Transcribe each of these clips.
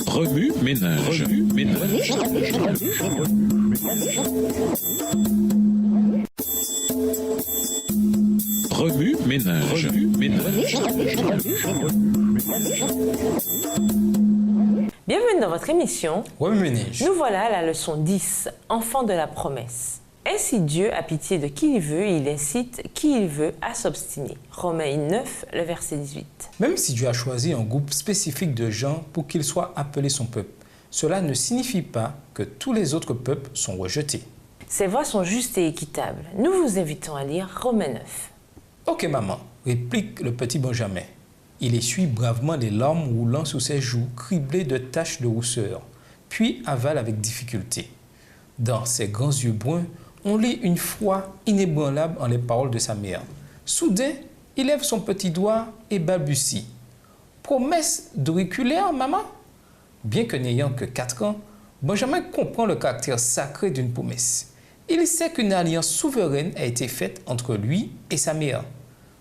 Remue ménage. Remue ménage. Bienvenue dans votre émission. Remue ménage. Nous voilà à la leçon 10, enfant de la promesse. Ainsi Dieu a pitié de qui il veut et il incite qui il veut à s'obstiner. Romains 9, le verset 18. Même si Dieu a choisi un groupe spécifique de gens pour qu'ils soient appelés son peuple, cela ne signifie pas que tous les autres peuples sont rejetés. Ces voies sont justes et équitables. Nous vous invitons à lire Romains 9. Ok maman, réplique le petit Benjamin. Il essuie bravement les larmes roulant sur ses joues criblées de taches de rousseur, puis avale avec difficulté. Dans ses grands yeux bruns, on lit une foi inébranlable en les paroles de sa mère. Soudain, il lève son petit doigt et balbutie. « Promesse d'auriculaire, maman ?» Bien que n'ayant que 4 ans, Benjamin comprend le caractère sacré d'une promesse. Il sait qu'une alliance souveraine a été faite entre lui et sa mère.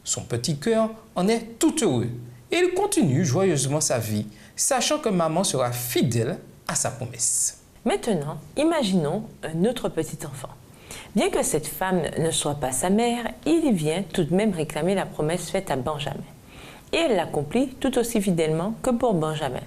Son petit cœur en est tout heureux et il continue joyeusement sa vie, sachant que maman sera fidèle à sa promesse. Maintenant, imaginons un autre petit enfant. Bien que cette femme ne soit pas sa mère, il vient tout de même réclamer la promesse faite à Benjamin. Et elle l'accomplit tout aussi fidèlement que pour Benjamin.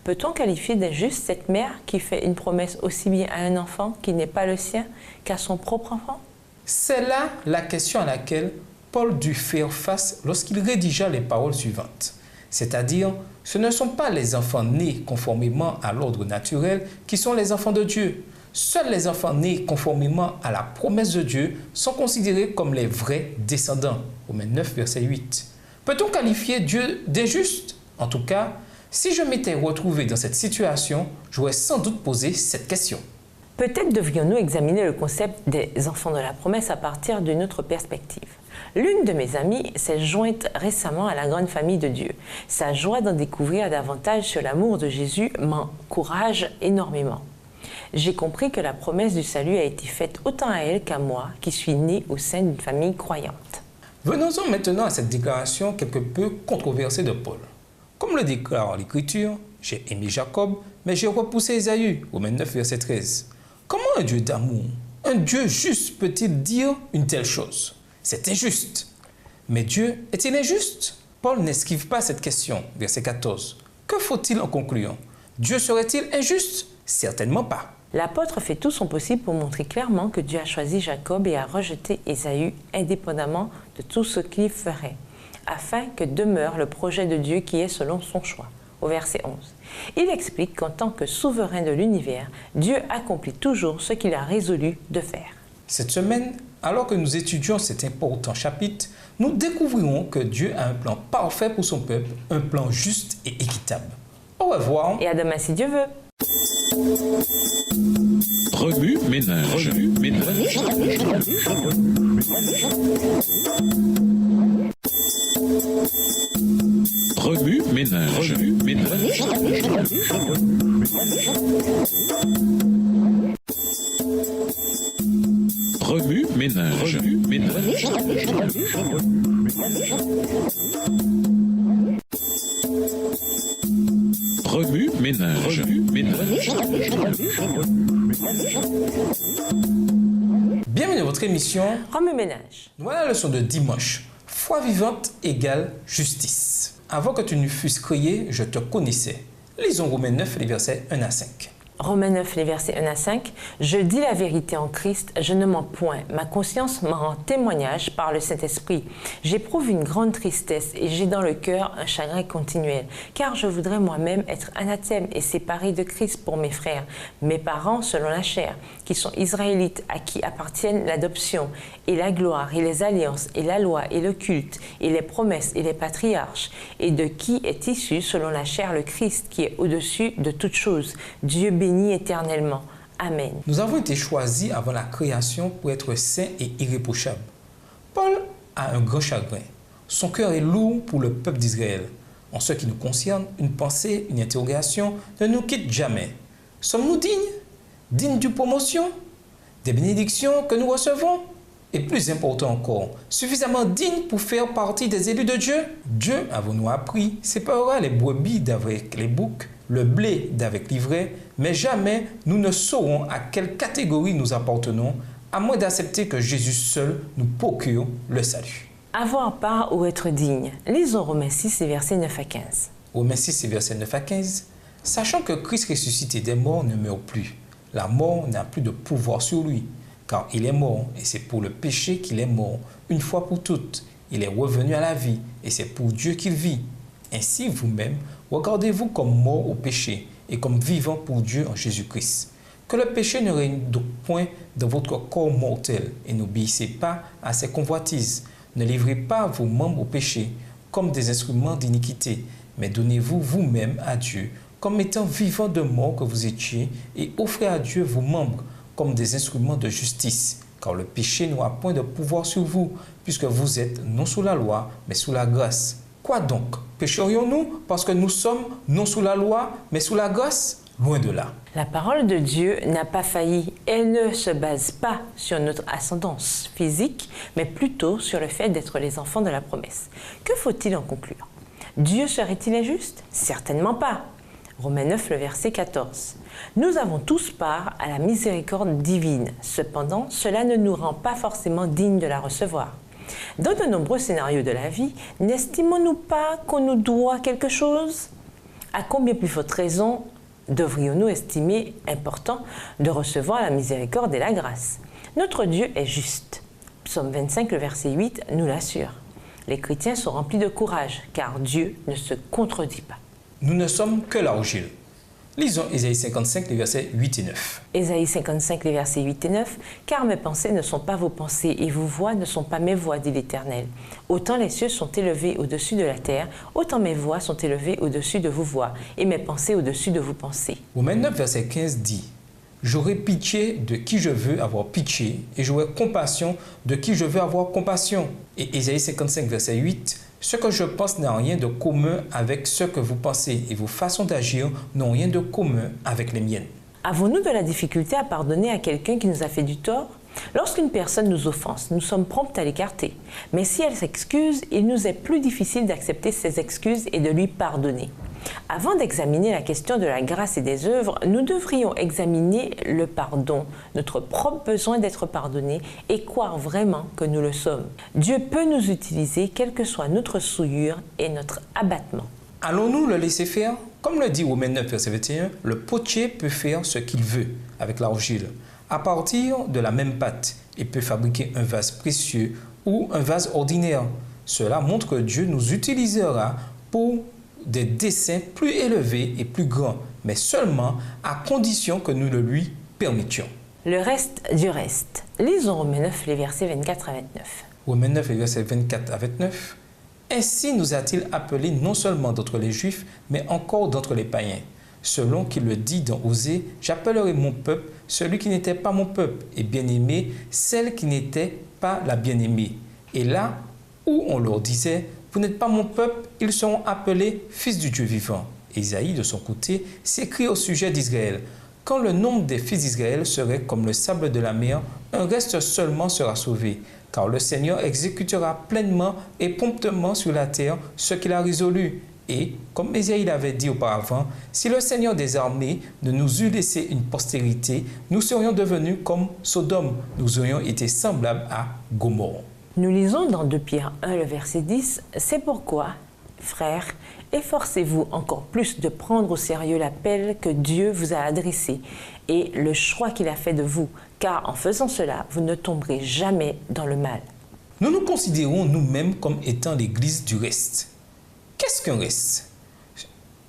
Peut-on qualifier d'injuste cette mère qui fait une promesse aussi bien à un enfant qui n'est pas le sien qu'à son propre enfant? C'est là la question à laquelle Paul dut faire face lorsqu'il rédigea les paroles suivantes. C'est-à-dire, ce ne sont pas les enfants nés conformément à l'ordre naturel qui sont les enfants de Dieu. Seuls les enfants nés conformément à la promesse de Dieu sont considérés comme les vrais descendants. Romains 9, verset 8. Peut-on qualifier Dieu d'injuste? En tout cas, si je m'étais retrouvé dans cette situation, j'aurais sans doute posé cette question. Peut-être devrions-nous examiner le concept des enfants de la promesse à partir d'une autre perspective. L'une de mes amies s'est jointe récemment à la grande famille de Dieu. Sa joie d'en découvrir davantage sur l'amour de Jésus m'encourage énormément. J'ai compris que la promesse du salut a été faite autant à elle qu'à moi, qui suis né au sein d'une famille croyante. Venons-en maintenant à cette déclaration quelque peu controversée de Paul. Comme le déclare l'Écriture, j'ai aimé Jacob, mais j'ai repoussé Ésaü, Romains 9, verset 13. Comment un Dieu d'amour, un Dieu juste peut-il dire une telle chose? C'est injuste. Mais Dieu est-il injuste? Paul n'esquive pas cette question, verset 14. Que faut-il en concluant? Dieu serait-il injuste? Certainement pas. L'apôtre fait tout son possible pour montrer clairement que Dieu a choisi Jacob et a rejeté Ésaü indépendamment de tout ce qu'il ferait, afin que demeure le projet de Dieu qui est selon son choix. Au verset 11. Il explique qu'en tant que souverain de l'univers, Dieu accomplit toujours ce qu'il a résolu de faire. Cette semaine, alors que nous étudions cet important chapitre, nous découvrirons que Dieu a un plan parfait pour son peuple, un plan juste et équitable. Au revoir. Et à demain si Dieu veut. Remue ménage. Remue ménage. Remue ménage. Remue ménage. Bienvenue à votre émission Remue ménage. Voilà la leçon de dimanche. Foi vivante égale justice. Avant que tu ne fusses créé, je te connaissais. Lisons Romains 9, les versets 1 à 5. Romains 9, les versets 1 à 5. « Je dis la vérité en Christ, je ne mens point. Ma conscience m'en rend témoignage par le Saint-Esprit. J'éprouve une grande tristesse et j'ai dans le cœur un chagrin continuel, car je voudrais moi-même être anathème et séparé de Christ pour mes frères, mes parents selon la chair, qui sont israélites, à qui appartiennent l'adoption et la gloire et les alliances et la loi et le culte et les promesses et les patriarches, et de qui est issu selon la chair le Christ qui est au-dessus de toutes choses. Dieu béni éternellement. Amen. Nous avons été choisis avant la création pour être saints et irréprochables. Paul a un grand chagrin. Son cœur est lourd pour le peuple d'Israël. En ce qui nous concerne, une pensée, une interrogation ne nous quitte jamais. Sommes-nous dignes? Dignes d'une promotion? Des bénédictions que nous recevons? Et plus important encore, suffisamment dignes pour faire partie des élus de Dieu? Dieu, avons-nous appris, séparera les brebis d'avec les boucs, le blé d'avec l'ivraie, mais jamais nous ne saurons à quelle catégorie nous appartenons, à moins d'accepter que Jésus seul nous procure le salut. Avoir part ou être digne. Lisons Romains 6, versets 9 à 15. Romains 6, versets 9 à 15. Sachant que Christ ressuscité des morts ne meurt plus, la mort n'a plus de pouvoir sur lui, car il est mort, et c'est pour le péché qu'il est mort, une fois pour toutes. Il est revenu à la vie, et c'est pour Dieu qu'il vit. Ainsi, vous-même, regardez-vous comme mort au péché, et comme vivant pour Dieu en Jésus-Christ. Que le péché ne règne donc point dans votre corps mortel, et n'obéissez pas à ses convoitises. Ne livrez pas vos membres au péché, comme des instruments d'iniquité, mais donnez-vous vous-même à Dieu, comme étant vivants de mort que vous étiez, et offrez à Dieu vos membres, comme des instruments de justice, car le péché n'aura point de pouvoir sur vous, puisque vous êtes non sous la loi, mais sous la grâce. Quoi donc? Pécherions-nous parce que nous sommes non sous la loi, mais sous la grâce? Loin de là. La parole de Dieu n'a pas failli. Elle ne se base pas sur notre ascendance physique, mais plutôt sur le fait d'être les enfants de la promesse. Que faut-il en conclure? Dieu serait-il injuste? Certainement pas. Romains 9, le verset 14. Nous avons tous part à la miséricorde divine. Cependant, cela ne nous rend pas forcément dignes de la recevoir. Dans de nombreux scénarios de la vie, n'estimons-nous pas qu'on nous doit quelque chose? À combien plus forte raison devrions-nous estimer important de recevoir la miséricorde et la grâce? Notre Dieu est juste. Psaume 25, le verset 8 nous l'assure. Les chrétiens sont remplis de courage, car Dieu ne se contredit pas. Nous ne sommes que l'argile. Lisons Ésaïe 55, les versets 8 et 9. Ésaïe 55, les versets 8 et 9. « Car mes pensées ne sont pas vos pensées, et vos voix ne sont pas mes voix, dit l'Éternel. Autant les cieux sont élevés au-dessus de la terre, autant mes voix sont élevées au-dessus de vos voix, et mes pensées au-dessus de vos pensées. » Romains 9, verset 15 dit « J'aurai pitié de qui je veux avoir pitié, et j'aurai compassion de qui je veux avoir compassion. » Et Ésaïe 55, verset 8 « Ce que je pense n'a rien de commun avec ce que vous pensez, et vos façons d'agir n'ont rien de commun avec les miennes. » Avons-nous de la difficulté à pardonner à quelqu'un qui nous a fait du tort? Lorsqu'une personne nous offense, nous sommes prompts à l'écarter. Mais si elle s'excuse, il nous est plus difficile d'accepter ses excuses et de lui pardonner. Avant d'examiner la question de la grâce et des œuvres, nous devrions examiner le pardon, notre propre besoin d'être pardonné et croire vraiment que nous le sommes. Dieu peut nous utiliser quelle que soit notre souillure et notre abattement. Allons-nous le laisser faire? Comme le dit Romains 9, verset 21, le potier peut faire ce qu'il veut avec l'argile. À partir de la même pâte, il peut fabriquer un vase précieux ou un vase ordinaire. Cela montre que Dieu nous utilisera pour des desseins plus élevés et plus grands, mais seulement à condition que nous le lui permettions. Le reste du reste. Lisons Romains 9, les versets 24 à 29. Romains 9, les versets 24 à 29. Ainsi nous a-t-il appelés non seulement d'entre les Juifs, mais encore d'entre les païens. Selon qu'il le dit dans Osée, j'appellerai mon peuple celui qui n'était pas mon peuple, et bien-aimé celle qui n'était pas la bien-aimée. Et là où on leur disait, vous n'êtes pas mon peuple, ils seront appelés fils du Dieu vivant. Ésaïe, de son côté, s'écrit au sujet d'Israël. Quand le nombre des fils d'Israël serait comme le sable de la mer, un reste seulement sera sauvé. Car le Seigneur exécutera pleinement et promptement sur la terre ce qu'il a résolu. Et, comme Ésaïe l'avait dit auparavant, si le Seigneur des armées ne nous eût laissé une postérité, nous serions devenus comme Sodome, nous aurions été semblables à Gomorrhe. Nous lisons dans 2 Pierre 1, le verset 10, « C'est pourquoi, frères, efforcez-vous encore plus de prendre au sérieux l'appel que Dieu vous a adressé et le choix qu'il a fait de vous, car en faisant cela, vous ne tomberez jamais dans le mal. » Nous nous considérons nous-mêmes comme étant l'Église du reste. Qu'est-ce qu'un reste?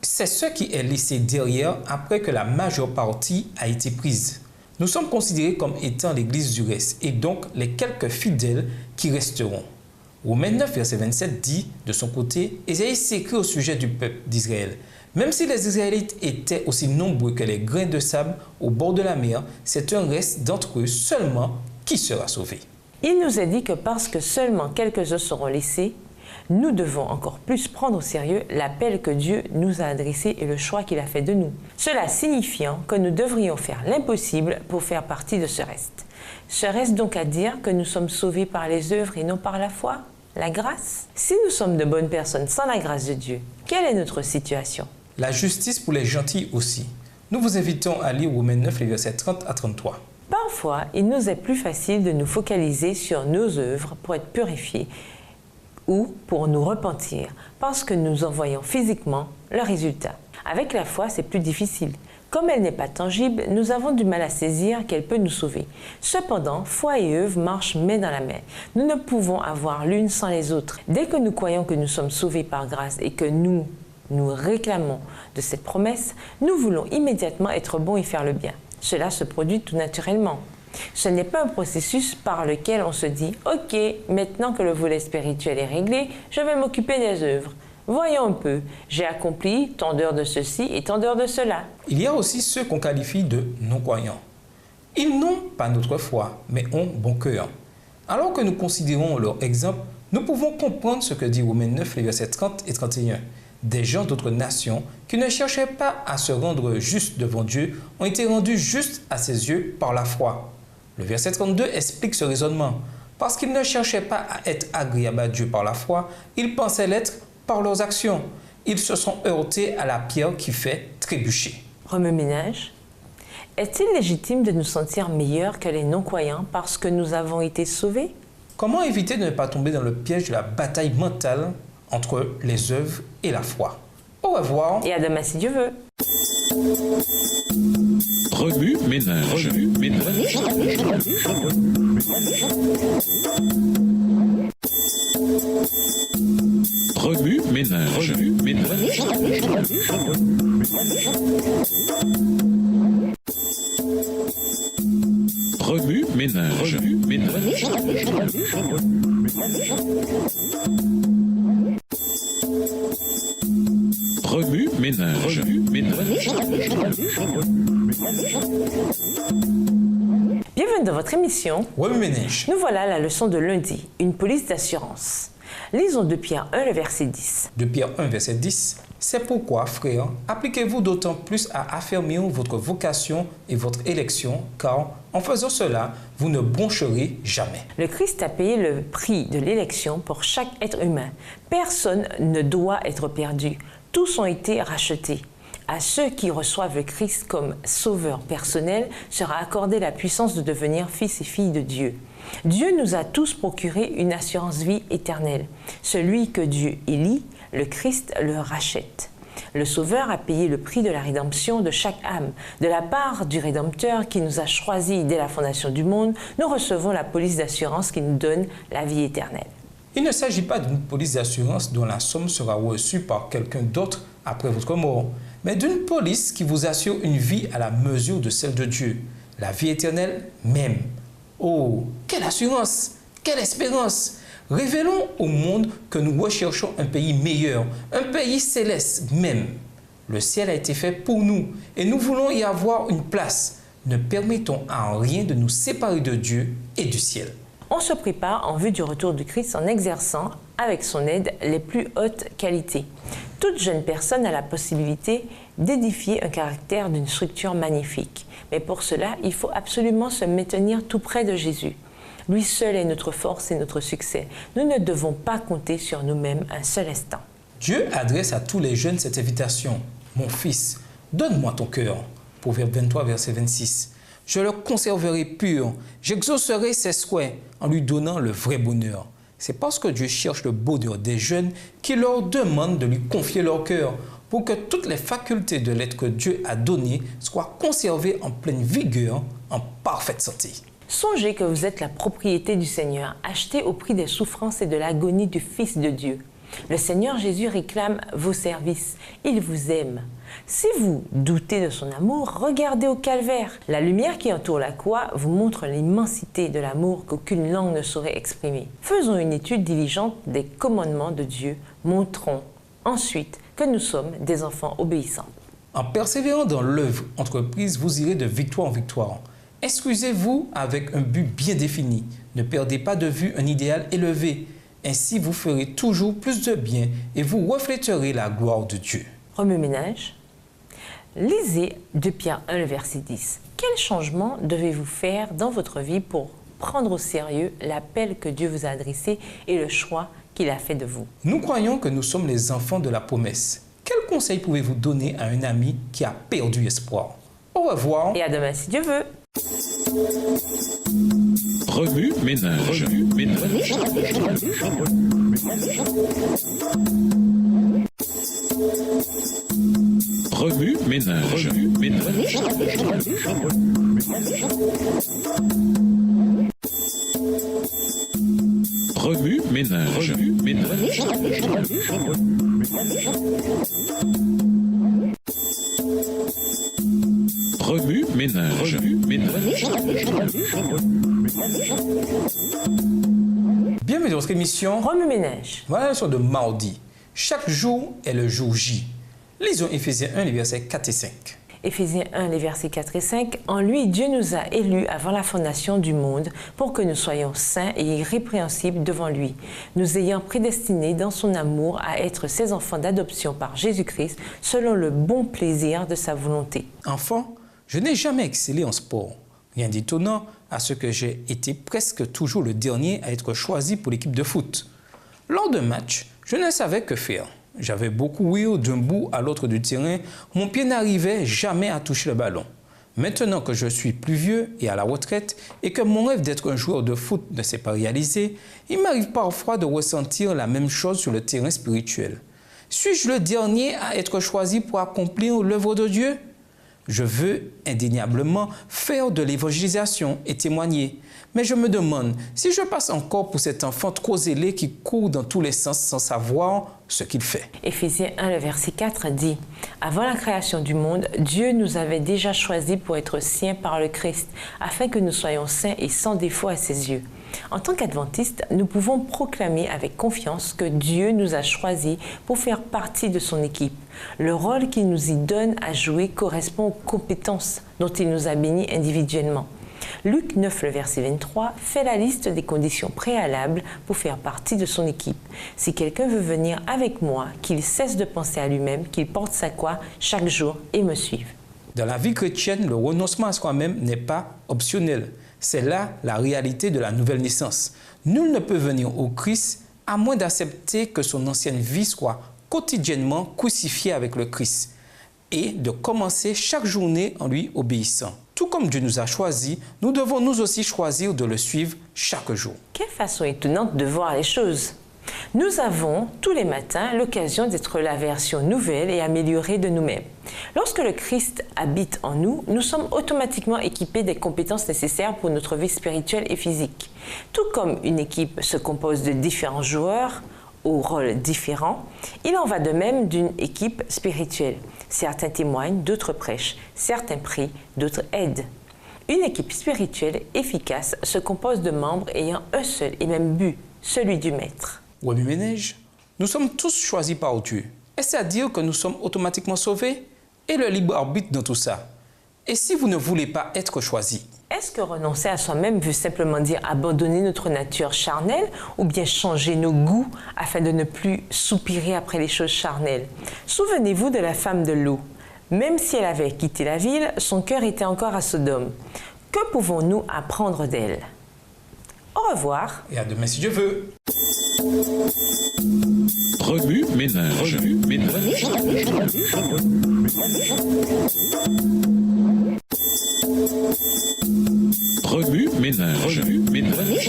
C'est ce qui est laissé derrière après que la majeure partie a été prise. Nous sommes considérés comme étant l'Église du reste et donc les quelques fidèles qui resteront. Romains 9, verset 27 dit, de son côté, Ésaïe s'écrit au sujet du peuple d'Israël. Même si les Israélites étaient aussi nombreux que les grains de sable au bord de la mer, c'est un reste d'entre eux seulement qui sera sauvé. Il nous est dit que parce que seulement quelques-uns seront laissés, nous devons encore plus prendre au sérieux l'appel que Dieu nous a adressé et le choix qu'il a fait de nous. Cela signifiant que nous devrions faire l'impossible pour faire partie de ce reste. Serait-ce donc à dire que nous sommes sauvés par les œuvres et non par la foi, la grâce? Si nous sommes de bonnes personnes sans la grâce de Dieu, quelle est notre situation? La justice pour les gentils aussi. Nous vous invitons à lire Romains 9, les versets 30 à 33. Parfois, il nous est plus facile de nous focaliser sur nos œuvres pour être purifiés ou pour nous repentir, parce que nous en voyons physiquement le résultat. Avec la foi, c'est plus difficile. Comme elle n'est pas tangible, nous avons du mal à saisir qu'elle peut nous sauver. Cependant, foi et œuvre marchent main dans la main. Nous ne pouvons avoir l'une sans les autres. Dès que nous croyons que nous sommes sauvés par grâce et que nous réclamons de cette promesse, nous voulons immédiatement être bons et faire le bien. Cela se produit tout naturellement. Ce n'est pas un processus par lequel on se dit « Ok, maintenant que le volet spirituel est réglé, je vais m'occuper des œuvres. Voyons un peu, j'ai accompli tant d'heures de ceci et tant d'heures de cela. » Il y a aussi ceux qu'on qualifie de non-croyants. Ils n'ont pas notre foi, mais ont bon cœur. Alors que nous considérons leur exemple, nous pouvons comprendre ce que dit Romains 9, les versets 30 et 31. Des gens d'autres nations qui ne cherchaient pas à se rendre justes devant Dieu ont été rendus justes à ses yeux par la foi. Le verset 32 explique ce raisonnement. Parce qu'ils ne cherchaient pas à être agréables à Dieu par la foi, ils pensaient l'être par leurs actions. Ils se sont heurtés à la pierre qui fait trébucher. Remue-ménage. Est-il légitime de nous sentir meilleurs que les non-croyants parce que nous avons été sauvés? Comment éviter de ne pas tomber dans le piège de la bataille mentale entre les œuvres et la foi? Au revoir. Et à demain si Dieu veut. Remue-ménage. Remue-ménage. Remue-ménage. Remue-ménage. Remue-ménage. Remue-ménage. Remue-ménage. Bienvenue dans votre émission. Remue-ménage. Nous voilà à la leçon de lundi, une police d'assurance. Lisons 2 Pierre 1, le verset 10. 2 Pierre 1, verset 10. C'est pourquoi, frères, appliquez-vous d'autant plus à affermir votre vocation et votre élection, car en faisant cela, vous ne broncherez jamais. Le Christ a payé le prix de l'élection pour chaque être humain. Personne ne doit être perdu. Tous ont été rachetés. À ceux qui reçoivent le Christ comme sauveur personnel sera accordée la puissance de devenir fils et filles de Dieu. Dieu nous a tous procuré une assurance vie éternelle. Celui que Dieu élit, le Christ le rachète. Le Sauveur a payé le prix de la rédemption de chaque âme. De la part du Rédempteur qui nous a choisis dès la fondation du monde, nous recevons la police d'assurance qui nous donne la vie éternelle. Il ne s'agit pas d'une police d'assurance dont la somme sera reçue par quelqu'un d'autre après votre mort, mais d'une police qui vous assure une vie à la mesure de celle de Dieu, la vie éternelle même. Oh, quelle assurance, quelle espérance! Révélons au monde que nous recherchons un pays meilleur, un pays céleste même. Le ciel a été fait pour nous et nous voulons y avoir une place. Ne permettons à rien de nous séparer de Dieu et du ciel. On se prépare en vue du retour du Christ en exerçant, avec son aide, les plus hautes qualités. Toute jeune personne a la possibilité d'édifier un caractère d'une structure magnifique. Mais pour cela, il faut absolument se maintenir tout près de Jésus. Lui seul est notre force et notre succès. Nous ne devons pas compter sur nous-mêmes un seul instant. Dieu adresse à tous les jeunes cette invitation. Mon fils, donne-moi ton cœur. Proverbe 23, verset 26. Je le conserverai pur. J'exaucerai ses souhaits en lui donnant le vrai bonheur. C'est parce que Dieu cherche le bonheur des jeunes qu'il leur demande de lui confier leur cœur pour que toutes les facultés de l'être que Dieu a donné soient conservées en pleine vigueur, en parfaite santé. Songez que vous êtes la propriété du Seigneur, achetée au prix des souffrances et de l'agonie du Fils de Dieu. Le Seigneur Jésus réclame vos services. Il vous aime. Si vous doutez de son amour, regardez au calvaire. La lumière qui entoure la croix vous montre l'immensité de l'amour qu'aucune langue ne saurait exprimer. Faisons une étude diligente des commandements de Dieu. Montrons ensuite que nous sommes des enfants obéissants. En persévérant dans l'œuvre entreprise, vous irez de victoire en victoire. Instruisez-vous avec un but bien défini. Ne perdez pas de vue un idéal élevé. Ainsi, vous ferez toujours plus de bien et vous refléterez la gloire de Dieu. Remue-ménage. Lisez 2 Pierre 1, le verset 10. Quel changement devez-vous faire dans votre vie pour prendre au sérieux l'appel que Dieu vous a adressé et le choix qu'il a fait de vous? Nous croyons que nous sommes les enfants de la promesse. Quel conseil pouvez-vous donner à un ami qui a perdu espoir? Au revoir. Et à demain si Dieu veut. Remue ménage. Remue ménage. Remue ménage. Remue ménage. Remue ménage. Remue ménage. Remue ménage. Remue ménage. Bienvenue dans notre émission Remue-ménage. Voilà la leçon de mardi. Chaque jour est le jour J. Lisons Éphésiens 1, les versets 4 et 5. Éphésiens 1, les versets 4 et 5. En lui, Dieu nous a élus avant la fondation du monde pour que nous soyons saints et irrépréhensibles devant lui, nous ayant prédestinés dans son amour à être ses enfants d'adoption par Jésus-Christ selon le bon plaisir de sa volonté. Enfant, je n'ai jamais excellé en sport. Rien d'étonnant à ce que j'ai été presque toujours le dernier à être choisi pour l'équipe de foot. Lors d'un match, je ne savais que faire. J'avais beaucoup ouïe d'un bout à l'autre du terrain, mon pied n'arrivait jamais à toucher le ballon. Maintenant que je suis plus vieux et à la retraite et que mon rêve d'être un joueur de foot ne s'est pas réalisé, il m'arrive parfois de ressentir la même chose sur le terrain spirituel. Suis-je le dernier à être choisi pour accomplir l'œuvre de Dieu? Je veux indéniablement faire de l'évangélisation et témoigner. Mais je me demande si je passe encore pour cet enfant trop zélé qui court dans tous les sens sans savoir ce qu'il fait. Éphésiens 1, le verset 4 dit « Avant la création du monde, Dieu nous avait déjà choisis pour être siens par le Christ, afin que nous soyons saints et sans défaut à ses yeux. » En tant qu'adventistes, nous pouvons proclamer avec confiance que Dieu nous a choisis pour faire partie de son équipe. Le rôle qu'il nous y donne à jouer correspond aux compétences dont il nous a bénis individuellement. Luc 9, le verset 23, fait la liste des conditions préalables pour faire partie de son équipe. Si quelqu'un veut venir avec moi, qu'il cesse de penser à lui-même, qu'il porte sa croix chaque jour et me suive. Dans la vie chrétienne, le renoncement à soi-même n'est pas optionnel. C'est là la réalité de la nouvelle naissance. Nul ne peut venir au Christ à moins d'accepter que son ancienne vie soit quotidiennement crucifiée avec le Christ et de commencer chaque journée en lui obéissant. Tout comme Dieu nous a choisis, nous devons nous aussi choisir de le suivre chaque jour. Quelle façon étonnante de voir les choses! Nous avons tous les matins l'occasion d'être la version nouvelle et améliorée de nous-mêmes. Lorsque le Christ habite en nous, nous sommes automatiquement équipés des compétences nécessaires pour notre vie spirituelle et physique. Tout comme une équipe se compose de différents joueurs aux rôles différents, il en va de même d'une équipe spirituelle. Certains témoignent, d'autres prêchent, certains prient, d'autres aident. Une équipe spirituelle efficace se compose de membres ayant un seul et même but, celui du Maître. Remue-ménage, nous sommes tous choisis par Dieu. Est-ce à dire que nous sommes automatiquement sauvés? Et le libre arbitre dans tout ça? Et si vous ne voulez pas être choisi? Est-ce que renoncer à soi-même veut simplement dire abandonner notre nature charnelle ou bien changer nos goûts afin de ne plus soupirer après les choses charnelles? Souvenez-vous de la femme de Lot. Même si elle avait quitté la ville, son cœur était encore à Sodome. Que pouvons-nous apprendre d'elle? Au revoir. Et à demain si Dieu veut. Remue ménage. Remue ménage. Remue ménage. Remue ménage.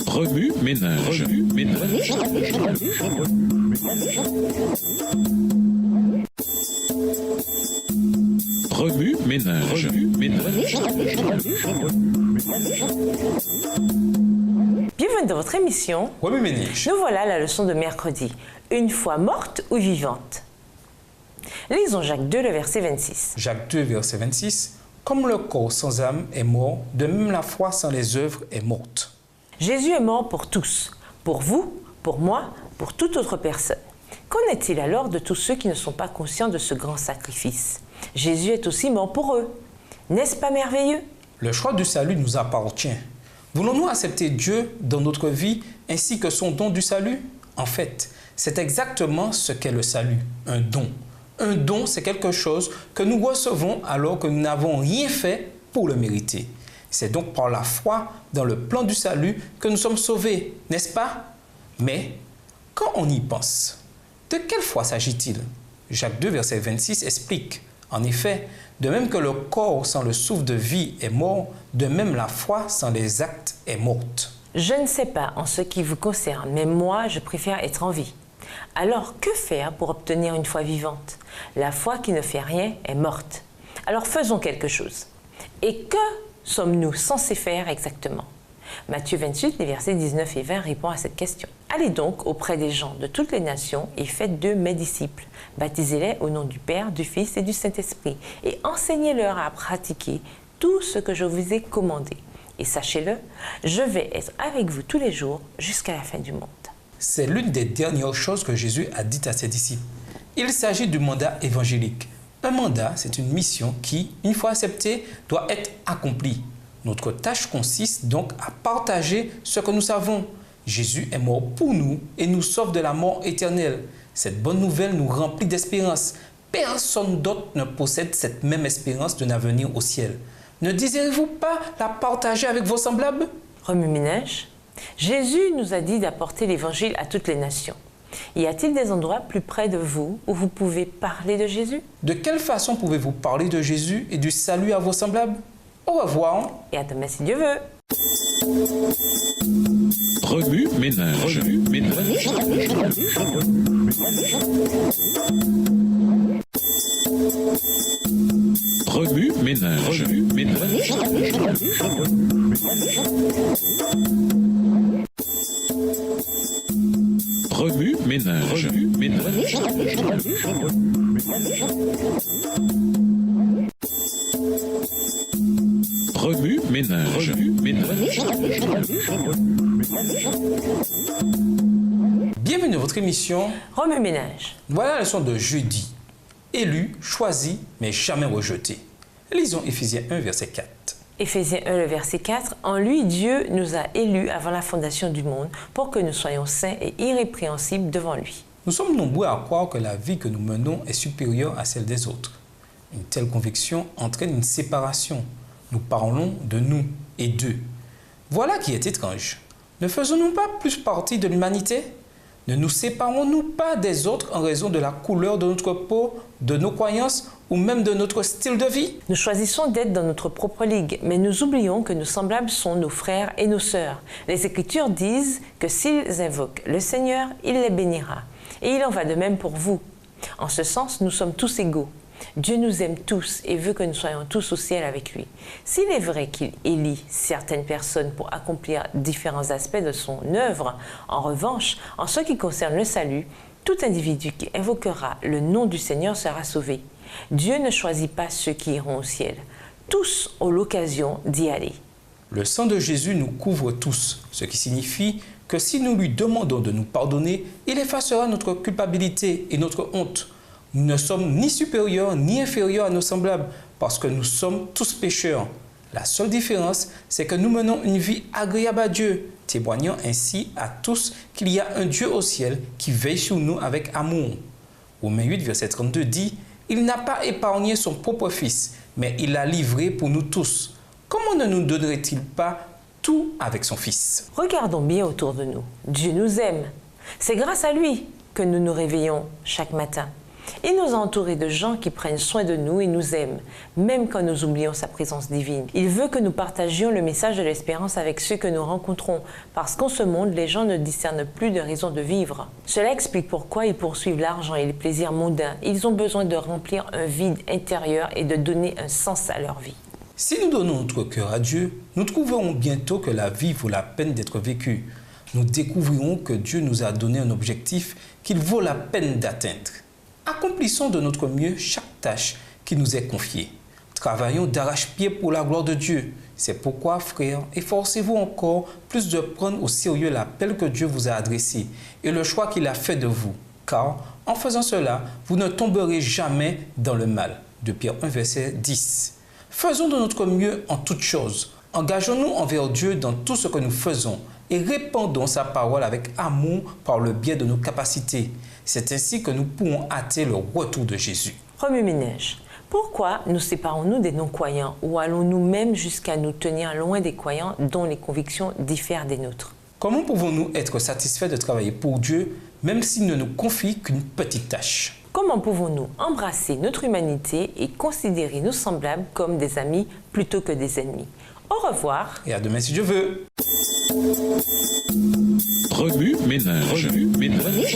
Remue ménage. Remue ménage. Remue ménage. Remue ménage. Bienvenue dans votre émission. Remue-ménage. Nous voilà à la leçon de mercredi. Une foi morte ou vivante? Lisons Jacques 2, le verset 26. Jacques 2, verset 26. Comme le corps sans âme est mort, de même la foi sans les œuvres est morte. Jésus est mort pour tous, pour vous, pour moi, pour toute autre personne. Qu'en est-il alors de tous ceux qui ne sont pas conscients de ce grand sacrifice? Jésus est aussi mort pour eux. N'est-ce pas merveilleux? Le choix du salut nous appartient. Voulons-nous accepter Dieu dans notre vie ainsi que son don du salut? En fait, c'est exactement ce qu'est le salut, un don. Un don, c'est quelque chose que nous recevons alors que nous n'avons rien fait pour le mériter. C'est donc par la foi dans le plan du salut que nous sommes sauvés, n'est-ce pas? Mais quand on y pense, de quelle foi s'agit-il? Jacques 2, verset 26 explique. En effet, de même que le corps sans le souffle de vie est mort, de même la foi sans les actes est morte. Je ne sais pas en ce qui vous concerne, mais moi, je préfère être en vie. Alors, que faire pour obtenir une foi vivante? La foi qui ne fait rien est morte. Alors, faisons quelque chose. Et que sommes-nous censés faire exactement? Matthieu 28, les versets 19 et 20 répond à cette question. Allez donc auprès des gens de toutes les nations et faites d'eux mes disciples. Baptisez-les au nom du Père, du Fils et du Saint-Esprit et enseignez-leur à pratiquer tout ce que je vous ai commandé. Et sachez-le, je vais être avec vous tous les jours jusqu'à la fin du monde. C'est l'une des dernières choses que Jésus a dites à ses disciples. Il s'agit du mandat évangélique. Un mandat, c'est une mission qui, une fois acceptée, doit être accomplie. Notre tâche consiste donc à partager ce que nous savons. Jésus est mort pour nous et nous sauve de la mort éternelle. Cette bonne nouvelle nous remplit d'espérance. Personne d'autre ne possède cette même espérance d'un avenir au ciel. Ne désirez-vous pas la partager avec vos semblables? Remue-ménage. Jésus nous a dit d'apporter l'évangile à toutes les nations. Y a-t-il des endroits plus près de vous où vous pouvez parler de Jésus? De quelle façon pouvez-vous parler de Jésus et du salut à vos semblables? Au revoir. Et à demain si Dieu veut. Remue-ménage. Remue-ménage. Remue-ménage. Remue-ménage. Remue-ménage. Remue-ménage. Remue-ménage. Remue-ménage. Bienvenue à votre émission Remue-ménage. Voilà la leçon de jeudi. Élu, choisi, mais jamais rejeté. Lisons Éphésiens 1, verset 4. Éphésiens 1, le verset 4. En lui, Dieu nous a élus avant la fondation du monde pour que nous soyons saints et irrépréhensibles devant lui. Nous sommes nombreux à croire que la vie que nous menons est supérieure à celle des autres. Une telle conviction entraîne une séparation. Nous parlons de nous et d'eux. Voilà qui est étrange. Ne faisons-nous pas plus partie de l'humanité? Ne nous séparons-nous pas des autres en raison de la couleur de notre peau, de nos croyances ou même de notre style de vie? Nous choisissons d'être dans notre propre ligue, mais nous oublions que nos semblables sont nos frères et nos sœurs. Les Écritures disent que s'ils invoquent le Seigneur, il les bénira. Et il en va de même pour vous. En ce sens, nous sommes tous égaux. Dieu nous aime tous et veut que nous soyons tous au ciel avec lui. S'il est vrai qu'il élit certaines personnes pour accomplir différents aspects de son œuvre, en revanche, en ce qui concerne le salut, tout individu qui invoquera le nom du Seigneur sera sauvé. Dieu ne choisit pas ceux qui iront au ciel. Tous ont l'occasion d'y aller. Le sang de Jésus nous couvre tous, ce qui signifie que si nous lui demandons de nous pardonner, il effacera notre culpabilité et notre honte. Nous ne sommes ni supérieurs ni inférieurs à nos semblables parce que nous sommes tous pécheurs. La seule différence, c'est que nous menons une vie agréable à Dieu, témoignant ainsi à tous qu'il y a un Dieu au ciel qui veille sur nous avec amour. Romains 8, verset 32 dit « Il n'a pas épargné son propre Fils, mais il l'a livré pour nous tous. Comment ne nous donnerait-il pas tout avec son Fils ?» Regardons bien autour de nous. Dieu nous aime. C'est grâce à lui que nous nous réveillons chaque matin. Il nous a entourés de gens qui prennent soin de nous et nous aiment, même quand nous oublions sa présence divine. Il veut que nous partagions le message de l'espérance avec ceux que nous rencontrons, parce qu'en ce monde, les gens ne discernent plus de raison de vivre. Cela explique pourquoi ils poursuivent l'argent et les plaisirs mondains. Ils ont besoin de remplir un vide intérieur et de donner un sens à leur vie. Si nous donnons notre cœur à Dieu, nous trouverons bientôt que la vie vaut la peine d'être vécue. Nous découvrirons que Dieu nous a donné un objectif qu'il vaut la peine d'atteindre. Accomplissons de notre mieux chaque tâche qui nous est confiée. Travaillons d'arrache-pied pour la gloire de Dieu. C'est pourquoi, frères, efforcez-vous encore plus de prendre au sérieux l'appel que Dieu vous a adressé et le choix qu'il a fait de vous. Car, en faisant cela, vous ne tomberez jamais dans le mal. De Pierre 1, verset 10. Faisons de notre mieux en toutes choses. Engageons-nous envers Dieu dans tout ce que nous faisons. et répandons sa parole avec amour par le biais de nos capacités. C'est ainsi que nous pourrons hâter le retour de Jésus. Remue-ménage. Pourquoi nous séparons-nous des non-croyants ou allons-nous même jusqu'à nous tenir loin des croyants dont les convictions diffèrent des nôtres? Comment pouvons-nous être satisfaits de travailler pour Dieu même s'il ne nous confie qu'une petite tâche? Comment pouvons-nous embrasser notre humanité et considérer nos semblables comme des amis plutôt que des ennemis? Au revoir. Et à demain si Dieu veut. Remue-ménage. Remue-ménage.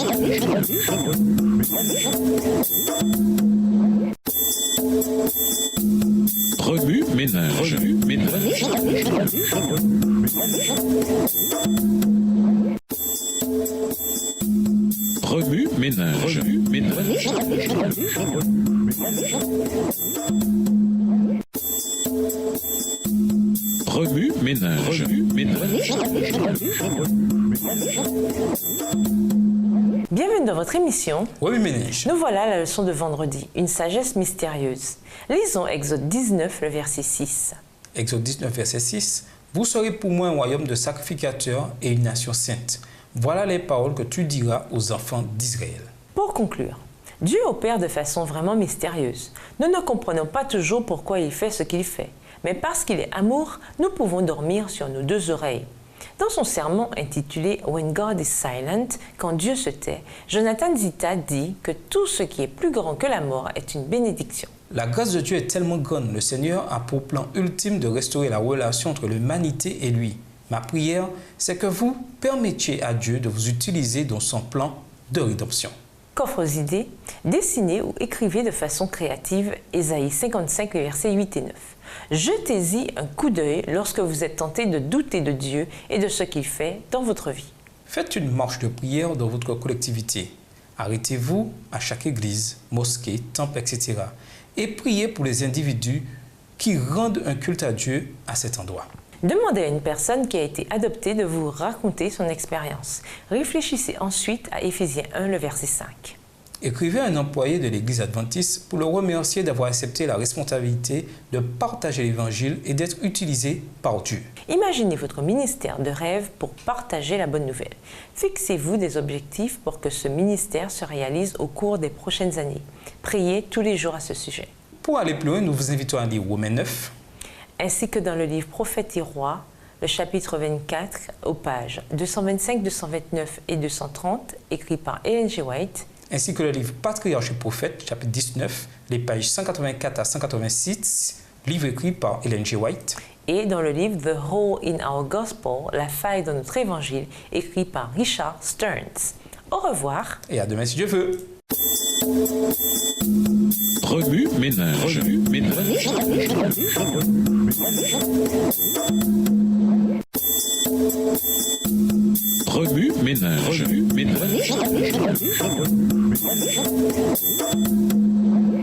Remue-ménage. Remue-ménage. Remue-ménage. Remue-ménage. Remue-ménage. Bienvenue dans votre émission. Remue-ménage. Nous voilà à la leçon de vendredi, une sagesse mystérieuse. Lisons Exode 19, le verset 6. Exode 19, verset 6. Vous serez pour moi un royaume de sacrificateurs et une nation sainte. Voilà les paroles que tu diras aux enfants d'Israël. Pour conclure, Dieu opère de façon vraiment mystérieuse. Nous ne comprenons pas toujours pourquoi il fait ce qu'il fait, mais parce qu'il est amour, nous pouvons dormir sur nos deux oreilles. Dans son sermon intitulé « When God is silent », quand Dieu se tait, Jonathan Zita dit que tout ce qui est plus grand que la mort est une bénédiction. La grâce de Dieu est tellement grande, le Seigneur a pour plan ultime de restaurer la relation entre l'humanité et lui. Ma prière, c'est que vous permettiez à Dieu de vous utiliser dans son plan de rédemption. Coffre aux idées, dessinez ou écrivez de façon créative Ésaïe 55, versets 8 et 9. Jetez-y un coup d'œil lorsque vous êtes tenté de douter de Dieu et de ce qu'il fait dans votre vie. Faites une marche de prière dans votre collectivité. Arrêtez-vous à chaque église, mosquée, temple, etc. et priez pour les individus qui rendent un culte à Dieu à cet endroit. Demandez à une personne qui a été adoptée de vous raconter son expérience. Réfléchissez ensuite à Éphésiens 1, le verset 5. Écrivez à un employé de l'Église adventiste pour le remercier d'avoir accepté la responsabilité de partager l'Évangile et d'être utilisé par Dieu. Imaginez votre ministère de rêve pour partager la bonne nouvelle. Fixez-vous des objectifs pour que ce ministère se réalise au cours des prochaines années. Priez tous les jours à ce sujet. Pour aller plus loin, nous vous invitons à lire Romains 9, ainsi que dans le livre Prophètes et Rois, le chapitre 24, aux pages 225, 229 et 230, écrit par Ellen G. White, ainsi que le livre Patriarches et Prophètes, chapitre 19, les pages 184 à 186, livre écrit par Ellen G. White, et dans le livre The Hole in Our Gospel, la faille dans notre évangile, écrit par Richard Stearns. Au revoir. Et à demain si Dieu veut. Remue-ménage. Remue-ménage. Remue-ménage. Remue-ménage.